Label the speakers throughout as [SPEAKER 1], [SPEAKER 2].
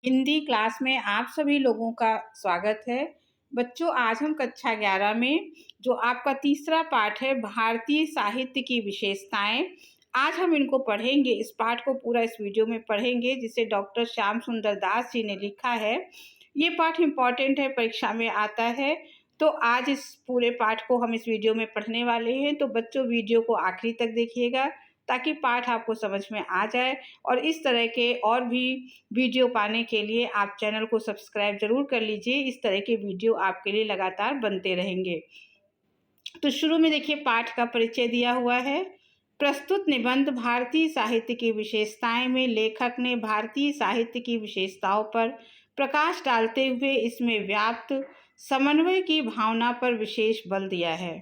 [SPEAKER 1] Hindi class में आप सभी लोगों का स्वागत है। बच्चों, आज हम कक्षा 11 में जो आपका तीसरा पाठ है भारतीय साहित्य की विशेषताएं, आज हम इनको पढ़ेंगे। इस पाठ को पूरा इस वीडियो में पढ़ेंगे जिसे डॉक्टर श्याम सुंदर दास जी ने लिखा है। ये पाठ इम्पॉर्टेंट है, परीक्षा में आता है। तो आज इस पूरे पाठ को हम इस वीडियो में पढ़ने वाले हैं। तो बच्चों, वीडियो को आखिरी तक देखिएगा ताकि पाठ आपको समझ में आ जाए। और इस तरह के और भी वीडियो पाने के लिए आप चैनल को सब्सक्राइब जरूर कर लीजिए। इस तरह के वीडियो आपके लिए लगातार बनते रहेंगे। तो शुरू में देखिए, पाठ का परिचय दिया हुआ है। प्रस्तुत निबंध भारतीय साहित्य की विशेषताएं में लेखक ने भारतीय साहित्य की विशेषताओं पर प्रकाश डालते हुए इसमें व्याप्त समन्वय की भावना पर विशेष बल दिया है।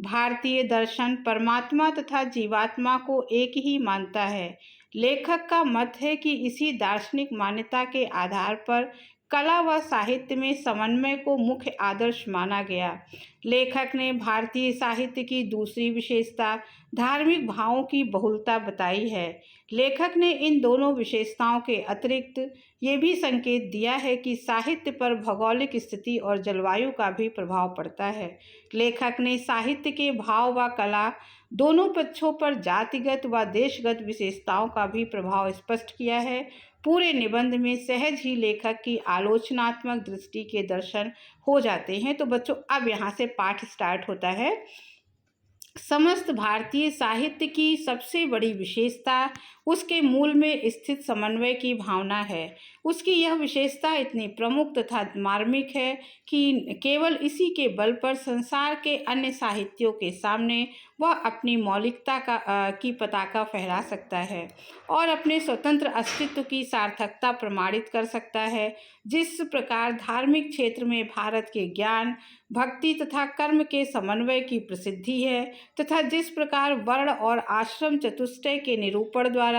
[SPEAKER 1] भारतीय दर्शन परमात्मा तथा जीवात्मा को एक ही मानता है। लेखक का मत है कि इसी दार्शनिक मान्यता के आधार पर कला व साहित्य में समन्वय को मुख्य आदर्श माना गया। लेखक ने भारतीय साहित्य की दूसरी विशेषता धार्मिक भावों की बहुलता बताई है। लेखक ने इन दोनों विशेषताओं के अतिरिक्त ये भी संकेत दिया है कि साहित्य पर भौगोलिक स्थिति और जलवायु का भी प्रभाव पड़ता है। लेखक ने साहित्य के भाव व कला दोनों पक्षों पर जातिगत व देशगत विशेषताओं का भी प्रभाव स्पष्ट किया है। पूरे निबंध में सहज ही लेखक की आलोचनात्मक दृष्टि के दर्शन हो जाते हैं। तो बच्चों, अब यहाँ से पाठ स्टार्ट होता है। समस्त भारतीय साहित्य की सबसे बड़ी विशेषता उसके मूल में स्थित समन्वय की भावना है। उसकी यह विशेषता इतनी प्रमुख तथा मार्मिक है कि केवल इसी के बल पर संसार के अन्य साहित्यों के सामने वह अपनी मौलिकता की पताका फहरा सकता है और अपने स्वतंत्र अस्तित्व की सार्थकता प्रमाणित कर सकता है। जिस प्रकार धार्मिक क्षेत्र में भारत के ज्ञान, भक्ति तथा कर्म के समन्वय की प्रसिद्धि है तथा जिस प्रकार वर्ण और आश्रम चतुष्टय के निरूपण द्वारा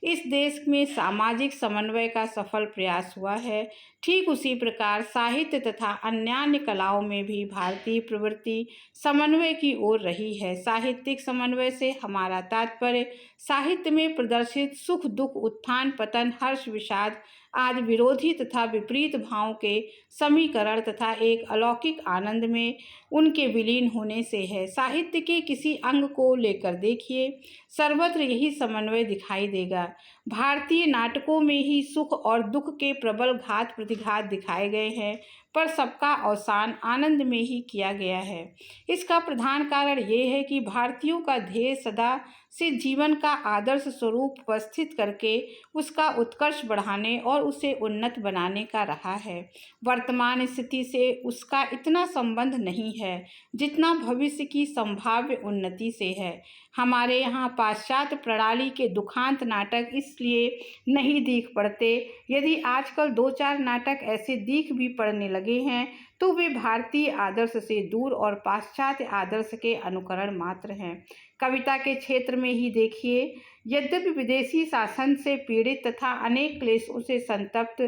[SPEAKER 1] इस देश में सामाजिक समन्वय का सफल प्रयास हुआ है, ठीक उसी प्रकार साहित्य तथा अन्यान्य कलाओं में भी भारतीय प्रवृत्ति समन्वय की ओर रही है। साहित्यिक समन्वय से हमारा तात्पर्य साहित्य में प्रदर्शित सुख दुख, उत्थान पतन, हर्ष विषाद आदि विरोधी तथा विपरीत भावों के समीकरण तथा एक अलौकिक आनंद में उनके विलीन होने से है। साहित्य के किसी अंग को लेकर देखिए, सर्वत्र यही समन्वय दिखाई देगा। भारतीय नाटकों में ही सुख और दुख के प्रबल घात प्रतिघात दिखाए गए हैं, पर सबका अवसान आनंद में ही किया गया है। इसका प्रधान कारण ये है कि भारतीयों का ध्येय सदा से जीवन का आदर्श स्वरूप उपस्थित करके उसका उत्कर्ष बढ़ाने और उसे उन्नत बनाने का रहा है। वर्तमान स्थिति से उसका इतना संबंध नहीं है जितना भविष्य की संभाव्य उन्नति से है। हमारे यहाँ पाश्चात्य प्रणाली के दुखांत नाटक इसलिए नहीं दिख पड़ते। यदि आजकल 2-4 नाटक ऐसे दिख भी पड़ने लगे हैं तो वे भारतीय आदर्श से दूर और पाश्चात्य आदर्श के अनुकरण मात्र हैं। कविता के क्षेत्र में ही देखिए, यद्यपि विदेशी शासन से पीड़ित तथा अनेक क्लेशों से संतप्त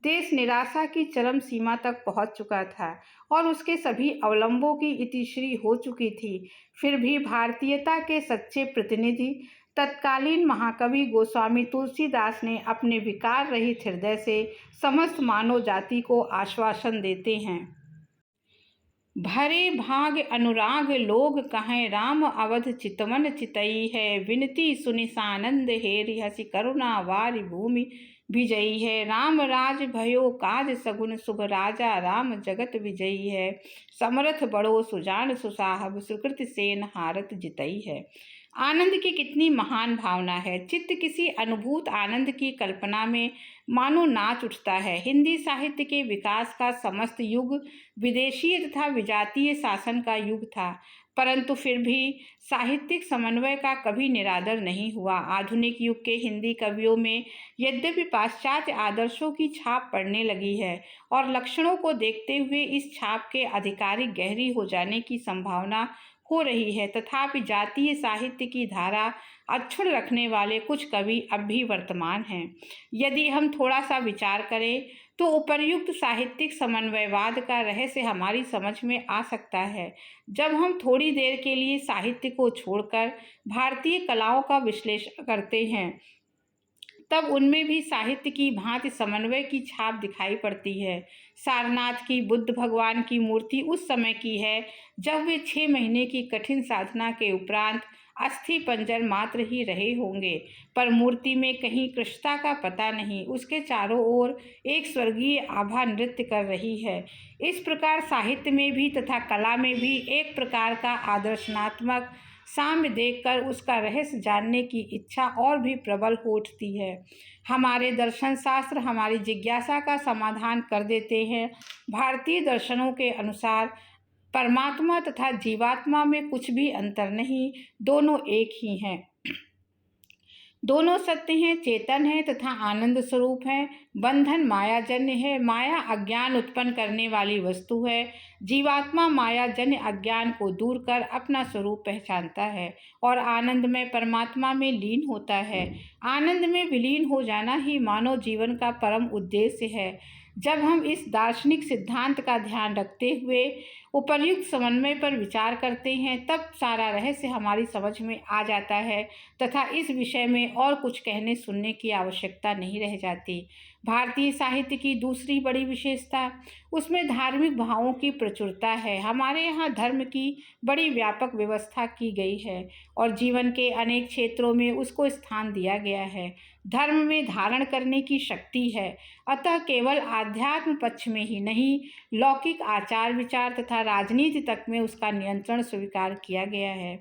[SPEAKER 1] देश निराशा की चरम सीमा तक पहुंच चुका था और उसके सभी अवलंबों की इतिश्री हो चुकी थी, फिर भी भारतीयता के सच्चे प्रतिनिधि तत्कालीन महाकवि गोस्वामी तुलसीदास ने अपने विकार रहित हृदय से समस्त मानव जाति को आश्वासन देते हैं। भरे भाग अनुराग लोग कहें राम अवध चितवन चितई है, विनती सुनि सानंद हेरि हसी करुणा वारि भूमि विजयी है। राम राज भयो काज सगुन शुभ राजा राम जगत विजयी है, समरथ बड़ो सुजान सुसाहब सुकृत सेन हारत जितई है। आनंद की कितनी महान भावना है। चित्त किसी अनुभूत आनंद की कल्पना में मानो नाच उठता है। हिंदी साहित्य के विकास का समस्त युग विदेशीय तथा विजातीय शासन का युग था, परंतु फिर भी साहित्यिक समन्वय का कभी निरादर नहीं हुआ। आधुनिक युग के हिंदी कवियों में यद्यपि पाश्चात्य आदर्शों की छाप पड़ने लगी है और लक्षणों को देखते हुए इस छाप के आधिकारिक गहरी हो जाने की संभावना हो रही है, तथापि जातीय साहित्य की धारा अक्षुण्ण रखने वाले कुछ कवि अब भी वर्तमान हैं। यदि हम थोड़ा सा विचार करें तो उपर्युक्त साहित्यिक समन्वयवाद का रहस्य हमारी समझ में आ सकता है जब हम थोड़ी देर के लिए साहित्य को छोड़कर भारतीय कलाओं का विश्लेषण करते हैं। तब उनमें भी साहित्य की भांति समन्वय की छाप दिखाई पड़ती है। सारनाथ की बुद्ध भगवान की मूर्ति उस समय की है जब वे 6 महीने की कठिन साधना के उपरांत अस्थि पंजर मात्र ही रहे होंगे, पर मूर्ति में कहीं कृष्णता का पता नहीं। उसके चारों ओर एक स्वर्गीय आभा नृत्य कर रही है। इस प्रकार साहित्य में भी तथा कला में भी एक प्रकार का आदर्शनात्मक साम्य देखकर उसका रहस्य जानने की इच्छा और भी प्रबल हो उठती है। हमारे दर्शन शास्त्र हमारी जिज्ञासा का समाधान कर देते हैं। भारतीय दर्शनों के अनुसार परमात्मा तथा जीवात्मा में कुछ भी अंतर नहीं, दोनों एक ही हैं। दोनों सत्य हैं, चेतन है तथा आनंद स्वरूप है। बंधन मायाजन्य है, माया अज्ञान उत्पन्न करने वाली वस्तु है। जीवात्मा मायाजन्य अज्ञान को दूर कर अपना स्वरूप पहचानता है और आनंद में परमात्मा में लीन होता है। आनंद में विलीन हो जाना ही मानव जीवन का परम उद्देश्य है। जब हम इस दार्शनिक सिद्धांत का ध्यान रखते हुए उपर्युक्त समन्वय पर विचार करते हैं, तब सारा रहस्य हमारी समझ में आ जाता है तथा इस विषय में और कुछ कहने सुनने की आवश्यकता नहीं रह जाती। भारतीय साहित्य की दूसरी बड़ी विशेषता उसमें धार्मिक भावों की प्रचुरता है। हमारे यहाँ धर्म की बड़ी व्यापक व्यवस्था की गई है और जीवन के अनेक क्षेत्रों में उसको स्थान दिया गया है। धर्म में धारण करने की शक्ति है, अतः केवल आध्यात्म पक्ष में ही नहीं, लौकिक आचार विचार तथा राजनीति तक में उसका नियंत्रण स्वीकार किया गया है।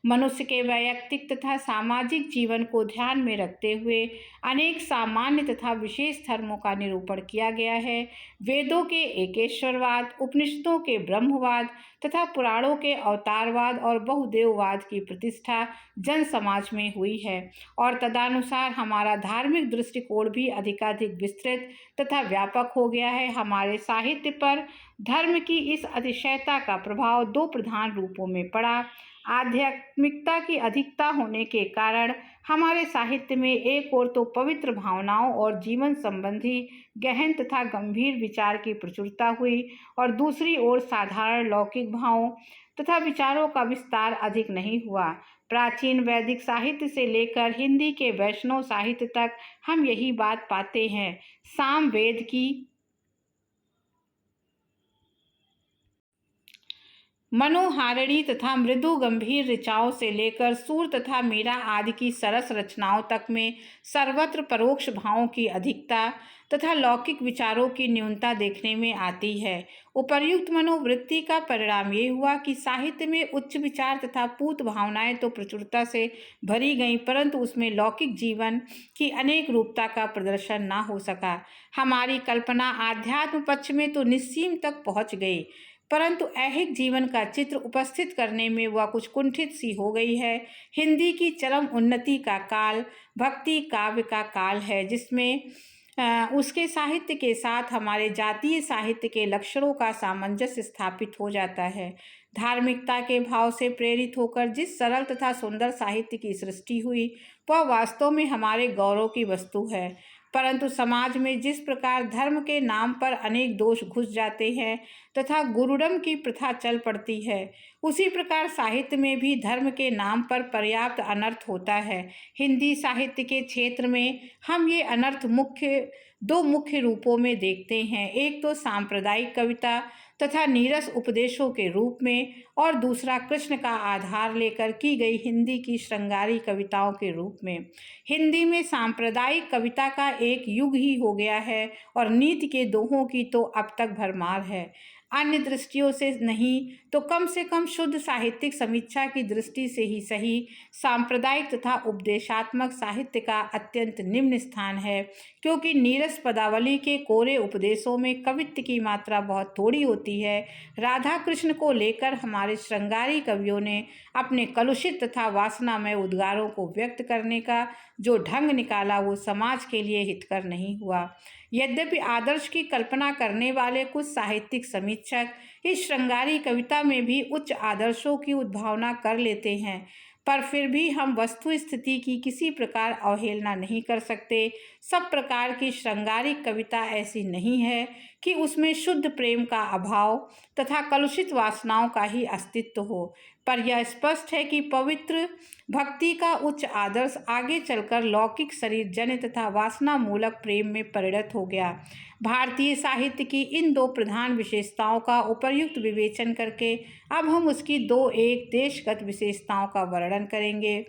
[SPEAKER 1] मनुष्य के वैयक्तिक तथा सामाजिक जीवन को ध्यान में रखते हुए अनेक सामान्य तथा विशेष धर्मों का निरूपण किया गया है। वेदों के एकेश्वरवाद, उपनिषदों के ब्रह्मवाद तथा पुराणों के अवतारवाद और बहुदेववाद की प्रतिष्ठा जन समाज में हुई है और तदनुसार हमारा धार्मिक दृष्टिकोण भी अधिकाधिक विस्तृत तथा व्यापक हो गया है। हमारे साहित्य पर धर्म की इस अतिशयता का प्रभाव दो प्रधान रूपों में पड़ा। आध्यात्मिकता की अधिकता होने के कारण हमारे साहित्य में एक ओर तो पवित्र भावनाओं और जीवन संबंधी गहन तथा गंभीर विचार की प्रचुरता हुई और दूसरी ओर साधारण लौकिक भावों तथा विचारों का विस्तार अधिक नहीं हुआ। प्राचीन वैदिक साहित्य से लेकर हिंदी के वैष्णव साहित्य तक हम यही बात पाते हैं। सामवेद की मनोहारिणी तथा मृदु गंभीर ऋचाओं से लेकर सूर तथा मीरा आदि की सरस रचनाओं तक में सर्वत्र परोक्ष भावों की अधिकता तथा लौकिक विचारों की न्यूनता देखने में आती है। उपर्युक्त मनोवृत्ति का परिणाम ये हुआ कि साहित्य में उच्च विचार तथा पूत भावनाएं तो प्रचुरता से भरी गईं, परंतु उसमें लौकिक जीवन की अनेक रूपता का प्रदर्शन ना हो सका। हमारी कल्पना आध्यात्म पक्ष में तो निस्सीम तक पहुँच गई, परंतु ऐहिक जीवन का चित्र उपस्थित करने में वह कुछ कुंठित सी हो गई है। हिंदी की चरम उन्नति का काल भक्ति काव्य का काल है, जिसमें उसके साहित्य के साथ हमारे जातीय साहित्य के लक्षणों का सामंजस्य स्थापित हो जाता है। धार्मिकता के भाव से प्रेरित होकर जिस सरल तथा सुंदर साहित्य की सृष्टि हुई, वह वास्तव में हमारे गौरव की वस्तु है। परंतु समाज में जिस प्रकार धर्म के नाम पर अनेक दोष घुस जाते हैं तथा गुरुडम की प्रथा चल पड़ती है, उसी प्रकार साहित्य में भी धर्म के नाम पर पर्याप्त अनर्थ होता है। हिंदी साहित्य के क्षेत्र में हम ये अनर्थ दो मुख्य रूपों में देखते हैं। एक तो सांप्रदायिक कविता तथा नीरस उपदेशों के रूप में, और दूसरा कृष्ण का आधार लेकर की गई हिंदी की श्रृंगारी कविताओं के रूप में। हिंदी में सांप्रदायिक कविता का एक युग ही हो गया है और नीति के दोहों की तो अब तक भरमार है। अन्य दृष्टियों से नहीं तो कम से कम शुद्ध साहित्यिक समीक्षा की दृष्टि से ही सही, सांप्रदायिक तथा उपदेशात्मक साहित्य का अत्यंत निम्न स्थान है, क्योंकि नीरस पदावली के कोरे उपदेशों में कवित्व की मात्रा बहुत थोड़ी होती है। राधा कृष्ण को लेकर हमारे श्रृंगारी कवियों ने अपने कलुषित तथा वासनामय उद्गारों को व्यक्त करने का जो ढंग निकाला, वो समाज के लिए हितकर नहीं हुआ। यद्यपि आदर्श की कल्पना करने वाले कुछ साहित्यिक समीक्षक इस श्रृंगारी कविता में भी उच्च आदर्शों की उद्भावना कर लेते हैं, पर फिर भी हम वस्तु स्थिति की किसी प्रकार अवहेलना नहीं कर सकते। सब प्रकार की श्रृंगारिक कविता ऐसी नहीं है कि उसमें शुद्ध प्रेम का अभाव तथा कलुषित वासनाओं का ही अस्तित्व हो, पर यह स्पष्ट है कि पवित्र भक्ति का उच्च आदर्श आगे चलकर लौकिक शरीर जन तथा वासना मूलक प्रेम में परिणत हो गया। भारतीय साहित्य की इन दो प्रधान विशेषताओं का उपर्युक्त विवेचन करके अब हम उसकी दो एक देशगत विशेषताओं का वर्णन करेंगे।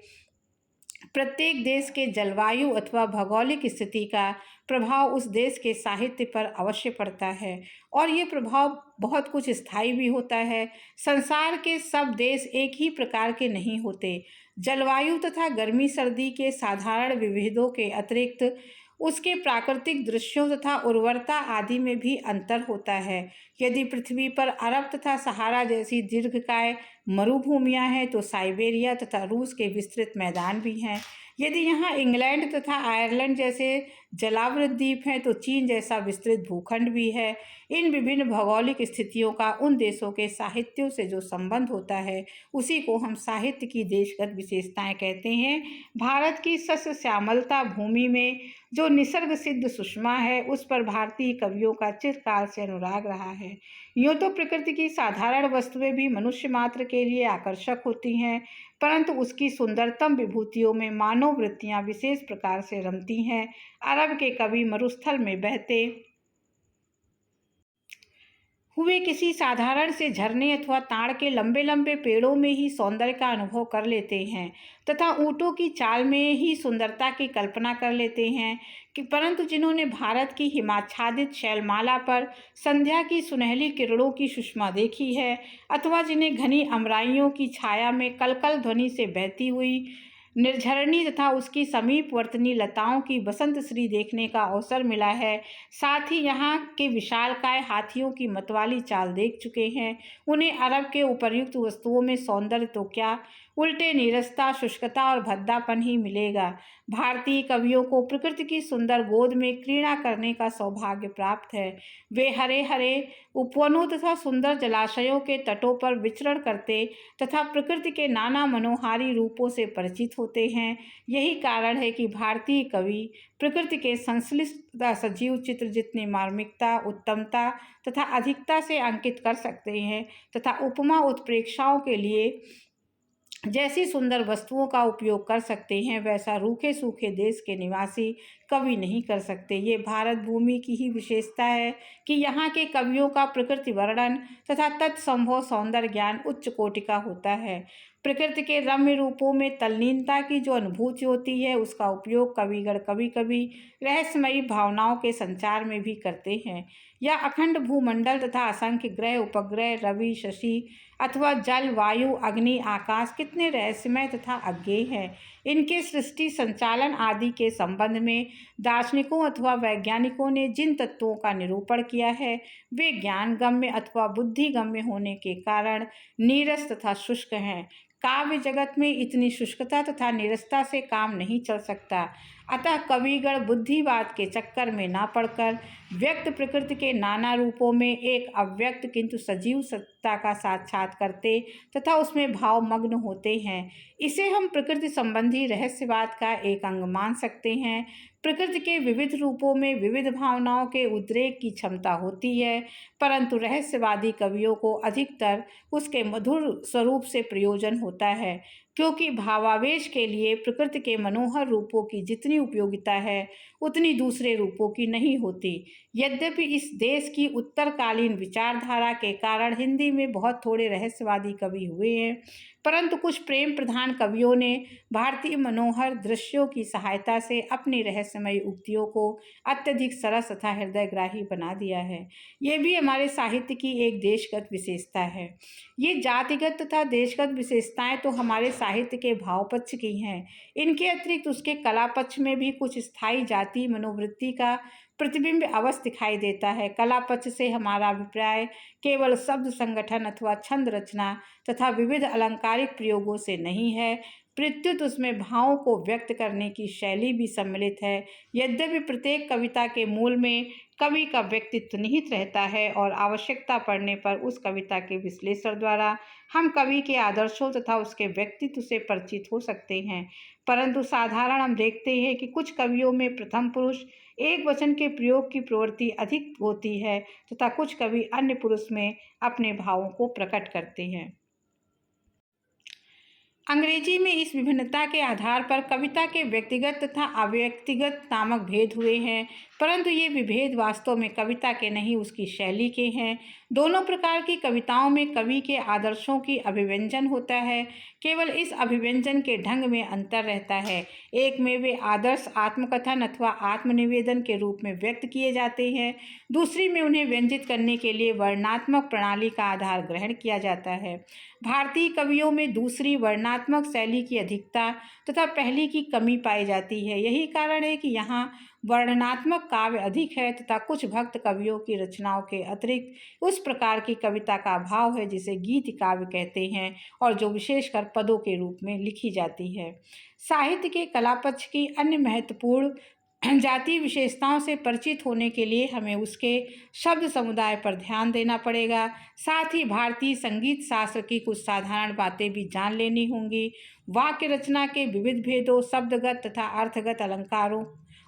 [SPEAKER 1] प्रत्येक देश के जलवायु अथवा भौगोलिक स्थिति का प्रभाव उस देश के साहित्य पर अवश्य पड़ता है और ये प्रभाव बहुत कुछ स्थायी भी होता है। संसार के सब देश एक ही प्रकार के नहीं होते। जलवायु तथा गर्मी सर्दी के साधारण विभेदों के अतिरिक्त उसके प्राकृतिक दृश्यों तथा उर्वरता आदि में भी अंतर होता है। यदि पृथ्वी पर अरब तथा सहारा जैसी दीर्घकाय मरुभूमियां हैं तो साइबेरिया तथा रूस के विस्तृत मैदान भी हैं। यदि यहाँ इंग्लैंड तथा आयरलैंड जैसे जलावृत द्वीप हैं तो चीन जैसा विस्तृत भूखंड भी है। इन विभिन्न भौगोलिक स्थितियों का उन देशों के साहित्यों से जो संबंध होता है उसी को हम साहित्य की देशगत विशेषताएं कहते हैं। भारत की सस्य श्यामलता भूमि में जो निसर्ग सिद्ध सुषमा है उस पर भारतीय कवियों का चिरकाल से अनुराग रहा है। यूँ तो प्रकृति की साधारण वस्तुएं भी मनुष्य मात्र के लिए आकर्षक होती हैं, परंतु उसकी सुंदरतम विभूतियों में मानव वृत्तियां विशेष प्रकार से रमती हैं। अरब के कवि मरुस्थल में बहते हुए किसी साधारण से झरने अथवा ताड़ के लंबे लंबे पेड़ों में ही सौंदर्य का अनुभव कर लेते हैं तथा ऊँटों की चाल में ही सुंदरता की कल्पना कर लेते हैं कि परंतु जिन्होंने भारत की हिमाच्छादित शैलमाला पर संध्या की सुनहली किरणों की सुषमा देखी है अथवा जिन्हें घनी अमराइयों की छाया में कलकल ध्वनि से बहती हुई निर्झरणी तथा उसकी समीपवर्ती लताओं की बसंत श्री देखने का अवसर मिला है, साथ ही यहाँ के विशालकाय हाथियों की मतवाली चाल देख चुके हैं, उन्हें अरब के उपर्युक्त वस्तुओं में सौंदर्य तो क्या उल्टे नीरसता शुष्कता और भद्दापन ही मिलेगा। भारतीय कवियों को प्रकृति की सुंदर गोद में क्रीड़ा करने का सौभाग्य प्राप्त है। वे हरे हरे उपवनों तथा सुंदर जलाशयों के तटों पर विचरण करते तथा प्रकृति के नाना मनोहारी रूपों से परिचित होते हैं। यही कारण है कि भारतीय कवि प्रकृति के संश्लिष्ट तथा सजीव चित्र जितनी मार्मिकता उत्तमता तथा अधिकता से अंकित कर सकते हैं तथा उपमा उत्प्रेक्षाओं के लिए जैसी सुंदर वस्तुओं का उपयोग कर सकते हैं वैसा रूखे सूखे देश के निवासी कवि नहीं कर सकते। ये भारत भूमि की ही विशेषता है कि यहाँ के कवियों का प्रकृति वर्णन तथा तत्संभव सौंदर्य ज्ञान उच्च कोटि का होता है। प्रकृति के रम्य रूपों में तल्लीनता की जो अनुभूति होती है उसका उपयोग कविगण कभी कभी रहस्यमयी भावनाओं के संचार में भी करते हैं। यह अखंड भूमंडल तथा असंख्य ग्रह उपग्रह रवि शशि अथवा जल वायु अग्नि आकाश कितने रहस्यमय तथा अज्ञेय हैं। इनके सृष्टि संचालन आदि के संबंध में दार्शनिकों अथवा वैज्ञानिकों ने जिन तत्वों का निरूपण किया है वे ज्ञानगम्य अथवा बुद्धिगम्य होने के कारण नीरस तथा शुष्क हैं। काव्य जगत में इतनी शुष्कता तथा नीरसता से काम नहीं चल सकता। अतः कविगण बुद्धिवाद के चक्कर में ना पड़कर व्यक्त प्रकृति के नाना रूपों में एक अव्यक्त किंतु सजीव सत्ता का साक्षात करते तथा उसमें भावमग्न होते हैं। इसे हम प्रकृति संबंधी रहस्यवाद का एक अंग मान सकते हैं। प्रकृति के विविध रूपों में विविध भावनाओं के उद्रेक की क्षमता होती है, परंतु रहस्यवादी कवियों को अधिकतर उसके मधुर स्वरूप से प्रयोजन होता है, क्योंकि भावावेश के लिए प्रकृति के मनोहर रूपों की जितनी उपयोगिता है उतनी दूसरे रूपों की नहीं होती। यद्यपि इस देश की उत्तरकालीन विचारधारा के कारण हिंदी में बहुत थोड़े रहस्यवादी कवि हुए हैं, परंतु कुछ प्रेम प्रधान कवियों ने भारतीय मनोहर दृश्यों की सहायता से अपनी रहस्यमयी उक्तियों को अत्यधिक सरस तथा हृदयग्राही बना दिया है। ये भी हमारे साहित्य की एक देशगत विशेषता है। ये जातिगत तथा देशगत विशेषताएं तो हमारे साहित्य के भाव पक्ष की हैं, इनके अतिरिक्त उसके कला पक्ष में भी कुछ स्थायी जाति मनोवृत्ति का प्रतिबिंब अवश्य दिखाई देता है। कला पक्ष से हमारा अभिप्राय केवल शब्द संगठन अथवा छंद रचना तथा विविध अलंकारिक प्रयोगों से नहीं है, प्रत्युत उसमें भावों को व्यक्त करने की शैली भी सम्मिलित है। यद्यपि प्रत्येक कविता के मूल में कवि का व्यक्तित्व निहित रहता है और आवश्यकता पड़ने पर उस कविता के विश्लेषण द्वारा हम कवि के आदर्शों तथा उसके व्यक्तित्व से परिचित हो सकते हैं, परंतु साधारण हम देखते हैं कि कुछ कवियों में प्रथम पुरुष एक वचन के प्रयोग की प्रवृत्ति अधिक होती है तथा कुछ कवि अन्य पुरुष में अपने भावों को प्रकट करते हैं। अंग्रेजी में इस विभिन्नता के आधार पर कविता के व्यक्तिगत तथा अव्यक्तिगत नामक भेद हुए हैं, परंतु ये विभेद वास्तव में कविता के नहीं, उसकी शैली के हैं। दोनों प्रकार की कविताओं में कवि के आदर्शों की अभिव्यंजन होता है, केवल इस अभिव्यंजन के ढंग में अंतर रहता है। एक में वे आदर्श आत्मकथन अथवा आत्मनिवेदन के रूप में व्यक्त किए जाते हैं, दूसरी में उन्हें व्यंजित करने के लिए वर्णनात्मक प्रणाली का आधार ग्रहण किया जाता है। भारतीय कवियों में दूसरी वर्णनात्मक शैली की अधिकता तथा पहली की कमी पाई जाती है। यही कारण है कि यहाँ वर्णनात्मक काव्य अधिक है तथा कुछ भक्त कवियों की रचनाओं के अतिरिक्त उस प्रकार की कविता का अभाव है जिसे गीत काव्य कहते हैं और जो विशेषकर पदों के रूप में लिखी जाती है। साहित्य के कला पक्ष की अन्य महत्वपूर्ण जातीय विशेषताओं से परिचित होने के लिए हमें उसके शब्द समुदाय पर ध्यान देना पड़ेगा। साथ ही भारतीय संगीत शास्त्र की कुछ साधारण बातें भी जान लेनी होंगी। वाक्य रचना के विविध भेदों, शब्दगत तथा अर्थगत अलंकारों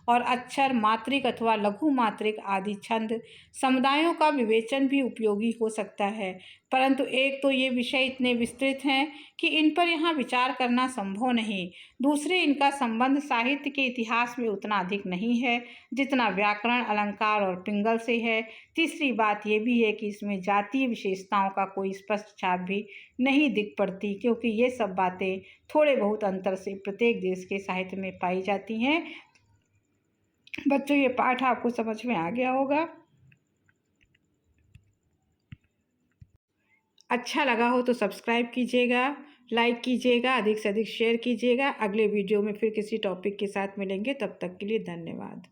[SPEAKER 1] और अक्षर, मात्रिक अथवा लघु मात्रिक आदि छंद समुदायों का विवेचन भी उपयोगी हो सकता है, परंतु एक तो ये विषय इतने विस्तृत हैं कि इन पर यहाँ विचार करना संभव नहीं। दूसरे, इनका संबंध साहित्य के इतिहास में उतना अधिक नहीं है जितना व्याकरण, अलंकार और पिंगल से है। तीसरी बात ये भी है कि इसमें जातीय विशेषताओं का कोई स्पष्ट छाप भी नहीं दिख पड़ती, क्योंकि ये सब बातें थोड़े बहुत अंतर से प्रत्येक देश के साहित्य में पाई जाती हैं। बच्चों, ये पाठ आपको समझ में आ गया होगा। अच्छा लगा हो तो सब्सक्राइब कीजिएगा, लाइक कीजिएगा, अधिक से अधिक शेयर कीजिएगा। अगले वीडियो में फिर किसी टॉपिक के साथ मिलेंगे, तब तक के लिए धन्यवाद।